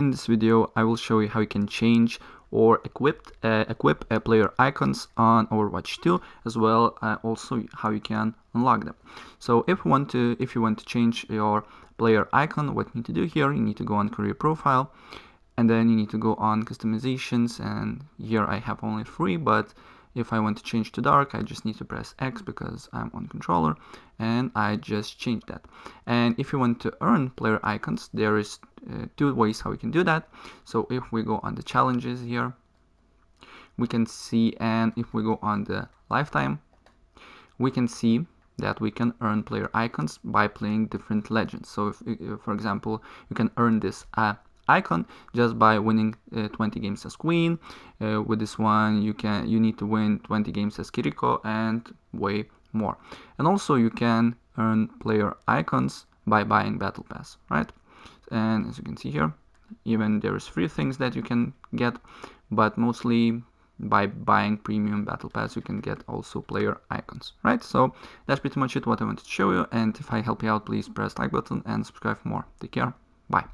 In this video, I will show you how you can change or equip player icons on Overwatch 2, as well also how you can unlock them. So if you want to change your player icon, what you need to do here, you need to go on career profile, and then you need to go on customizations, and here I have only 3, but if I want to change to dark, I just need to press X because I'm on controller, and I just changed that. And if you want to earn player icons, there is 2 ways how we can do that. So if we go on the challenges here, we can see, and if we go on the lifetime, we can see that we can earn player icons by playing different legends. So if for example, you can earn this icon just by winning 20 games as Queen. With this one, you need to win 20 games as Kiriko and way more. And also you can earn player icons by buying Battle Pass, right? And as you can see here, even there is 3 things that you can get, but mostly by buying premium Battle Pass you can get also player icons, right? So that's pretty much it what I wanted to show you, and if I help you out, please press like button and subscribe for more. Take care, bye.